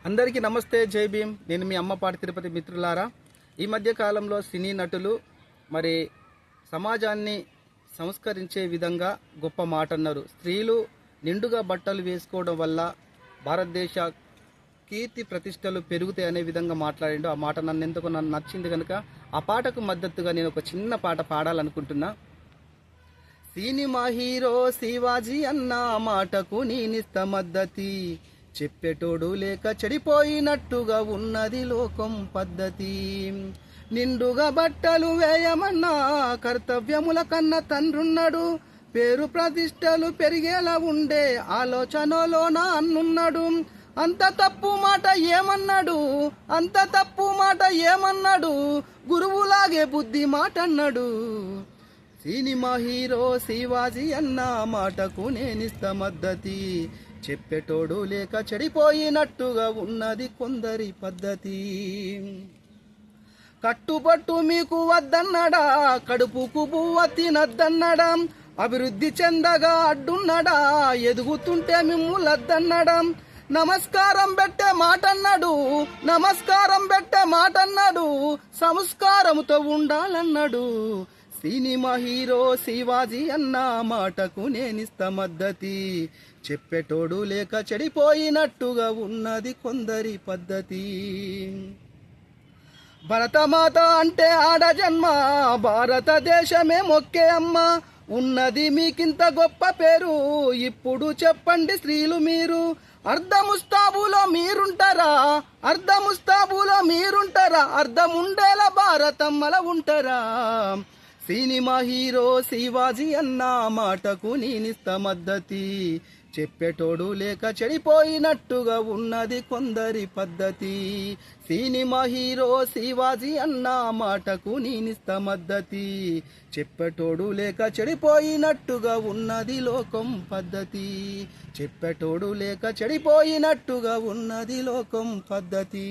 అందరికీ నమస్తే, జై భీమ్. నేను మీ అమ్మపాటి తిరుపతి. మిత్రులారా, ఈ మధ్య కాలంలో సినీ నటులు మరి సమాజాన్ని సంస్కరించే విధంగా గొప్ప మాట అన్నారు. స్త్రీలు నిండుగా బట్టలు వేసుకోవడం వల్ల భారతదేశ కీర్తి ప్రతిష్టలు పెరుగుతాయి అనే విధంగా మాట్లాడిండు. ఆ మాట నన్ను నచ్చింది కనుక ఆ పాటకు మద్దతుగా నేను ఒక చిన్న పాట పాడాలనుకుంటున్నా. సినిమా హీరో శివాజీ అన్న మాటకు నేనిస్త మద్దతి, చెప్పేటోడు లేక చెడిపోయినట్టుగా ఉన్నది లోకం పద్ధతి. నిండుగా బట్టలు వేయమన్నా కర్తవ్యముల కన్న తండ్రున్నాడు, పేరు ప్రతిష్టలు పెరిగేలా ఉండే ఆలోచనలోన అన్నున్నాడు. అంత తప్పు మాట ఏమన్నాడు, అంత తప్పు మాట ఏమన్నాడు, గురువులాగే బుద్ధి మాట అన్నాడు. సినిమా హీరో శివాజీ అన్న మాటకు నేనిస్త మద్దతి, చెప్పేటోడు లేక చెడిపోయినట్టుగా ఉన్నది కొందరి పద్ధతి. కట్టుబట్టు మీకు వద్దన్నడా, కడుపుకు బువ్వ తినద్దన్నడా, అభివృద్ధి చెందగా అడ్డున్నడా, ఎదుగుతుంటే మిమ్ములద్దన్నడా. నమస్కారం పెట్టే మాటన్నాడు, నమస్కారం పెట్టే మాటన్నాడు, సంస్కారముతో ఉండాలన్నాడు. సినిమా హీరో శివాజీ అన్న మాటకు నేనిస్త మద్దతి, చెప్పేటోడు లేక చెడిపోయినట్టుగా ఉన్నది కొందరి పద్ధతి. భరతమాత అంటే ఆడ జన్మ, భారతదేశమే మొక్కే అమ్మ, ఉన్నది మీకింత గొప్ప పేరు, ఇప్పుడు చెప్పండి స్త్రీలు మీరు. అర్ధముస్తాబులో మీరుంటారా, అర్ధముస్తాబులో మీరుంటారా, అర్ధముండేలా భారతమ్మల ఉంటారా. సినిమా హీరో శివాజీ అన్న మాటకు నేనిస్త మద్దతి, చెప్పేటోడు లేక చెడిపోయినట్టుగా ఉన్నది కొందరి పద్ధతి. సినిమా హీరో శివాజీ అన్న మాటకు నేనిస్త మద్దతి, చెప్పేటోడు లేక చెడిపోయినట్టుగా ఉన్నది లోకం పద్ధతి, చెప్పేటోడు లేక చెడిపోయినట్టుగా ఉన్నది లోకం పద్ధతి.